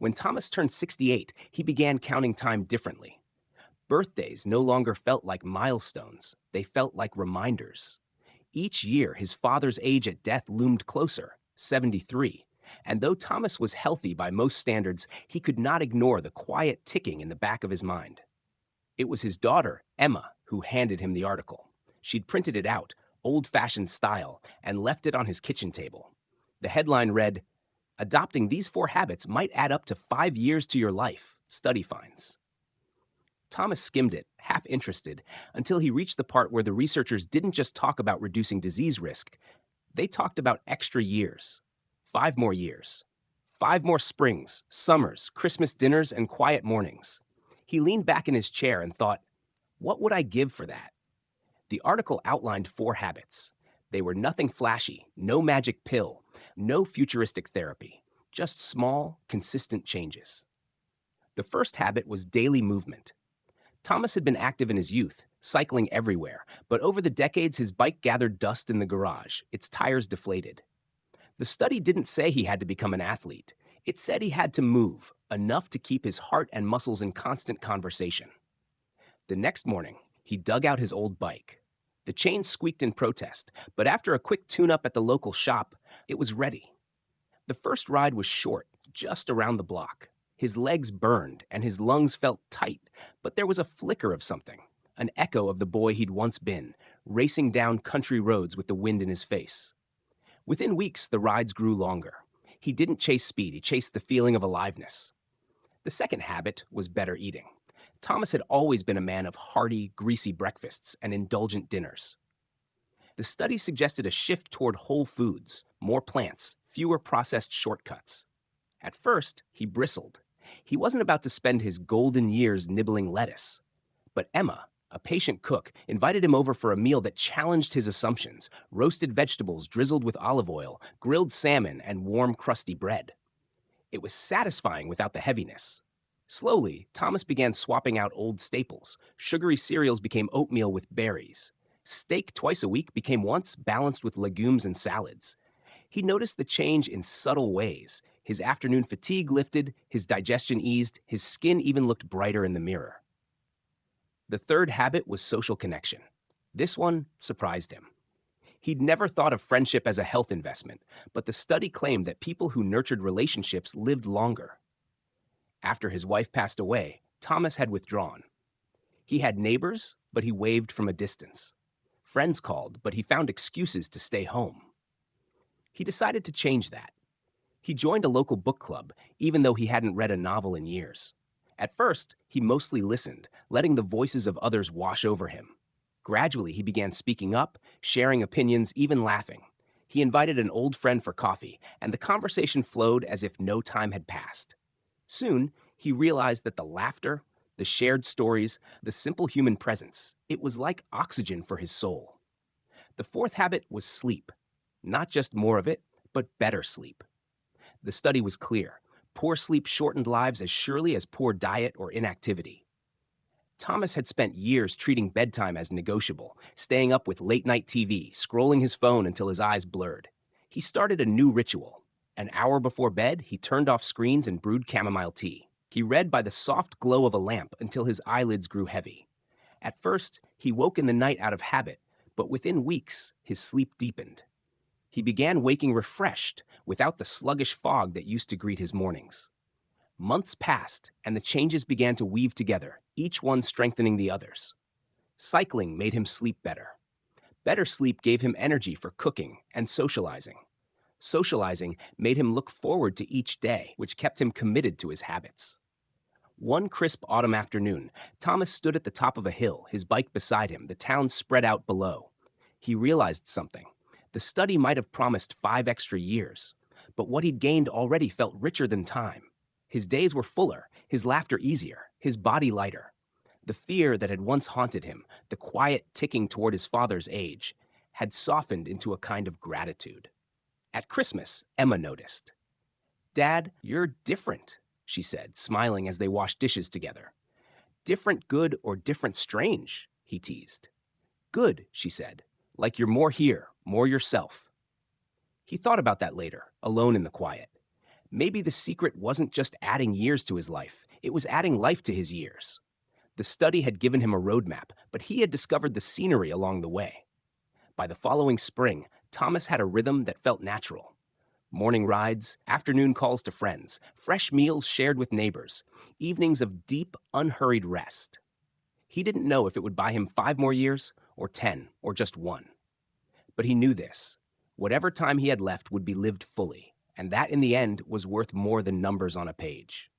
When Thomas turned 68, he began counting time differently. Birthdays no longer felt like milestones, they felt like reminders. Each year, his father's age at death loomed closer, 73. And though Thomas was healthy by most standards, he could not ignore the quiet ticking in the back of his mind. It was his daughter, Emma, who handed him the article. She'd printed it out, old-fashioned style, and left it on his kitchen table. The headline read, "Adopting these four habits might add up to 5 years to your life, study finds." Thomas skimmed it, half interested, until he reached the part where the researchers didn't just talk about reducing disease risk. They talked about extra years. 5 more years. 5 more springs, summers, Christmas dinners, and quiet mornings. He leaned back in his chair and thought, what would I give for that? The article outlined 4 habits. They were nothing flashy, no magic pill, no futuristic therapy, just small, consistent changes. The first habit was daily movement. Thomas had been active in his youth, cycling everywhere, but over the decades his bike gathered dust in the garage, its tires deflated. The study didn't say he had to become an athlete. It said he had to move, enough to keep his heart and muscles in constant conversation. The next morning, he dug out his old bike. The chain squeaked in protest, but after a quick tune-up at the local shop, it was ready. The first ride was short, just around the block. His legs burned and his lungs felt tight, but there was a flicker of something, an echo of the boy he'd once been, racing down country roads with the wind in his face. Within weeks, the rides grew longer. He didn't chase speed, he chased the feeling of aliveness. The second habit was better eating. Thomas had always been a man of hearty, greasy breakfasts and indulgent dinners. The study suggested a shift toward whole foods, more plants, fewer processed shortcuts. At first, he bristled. He wasn't about to spend his golden years nibbling lettuce. But Emma, a patient cook, invited him over for a meal that challenged his assumptions: roasted vegetables drizzled with olive oil, grilled salmon, and warm, crusty bread. It was satisfying without the heaviness. Slowly, Thomas began swapping out old staples. Sugary cereals became oatmeal with berries. Steak twice a week became once balanced with legumes and salads. He noticed the change in subtle ways. His afternoon fatigue lifted, his digestion eased, his skin even looked brighter in the mirror. The third habit was social connection. This one surprised him. He'd never thought of friendship as a health investment, but the study claimed that people who nurtured relationships lived longer. After his wife passed away, Thomas had withdrawn. He had neighbors, but he waved from a distance. Friends called, but he found excuses to stay home. He decided to change that. He joined a local book club, even though he hadn't read a novel in years. At first, he mostly listened, letting the voices of others wash over him. Gradually, he began speaking up, sharing opinions, even laughing. He invited an old friend for coffee, and the conversation flowed as if no time had passed. Soon, he realized that the laughter, the shared stories, the simple human presence, it was like oxygen for his soul. The fourth habit was sleep. Not just more of it, but better sleep. The study was clear. Poor sleep shortened lives as surely as poor diet or inactivity. Thomas had spent years treating bedtime as negotiable, staying up with late-night TV, scrolling his phone until his eyes blurred. He started a new ritual. An hour before bed, he turned off screens and brewed chamomile tea. He read by the soft glow of a lamp until his eyelids grew heavy. At first, he woke in the night out of habit, but within weeks, his sleep deepened. He began waking refreshed, without the sluggish fog that used to greet his mornings. Months passed, and the changes began to weave together, each one strengthening the others. Cycling made him sleep better. Better sleep gave him energy for cooking and socializing. Socializing made him look forward to each day, which kept him committed to his habits. One crisp autumn afternoon, Thomas stood at the top of a hill, his bike beside him, the town spread out below. He realized something. The study might have promised 5 extra years, but what he'd gained already felt richer than time. His days were fuller, his laughter easier, his body lighter. The fear that had once haunted him, the quiet ticking toward his father's age, had softened into a kind of gratitude. At Christmas, Emma noticed. "Dad, you're different," she said, smiling as they washed dishes together. "Different good or different strange?" he teased. "Good," she said, "like you're more here, more yourself." He thought about that later, alone in the quiet. Maybe the secret wasn't just adding years to his life, it was adding life to his years. The study had given him a roadmap, but he had discovered the scenery along the way. By the following spring, Thomas had a rhythm that felt natural. Morning rides, afternoon calls to friends, fresh meals shared with neighbors, evenings of deep, unhurried rest. He didn't know if it would buy him 5 more years, or 10, or just one. But he knew this. Whatever time he had left would be lived fully, and that in the end was worth more than numbers on a page.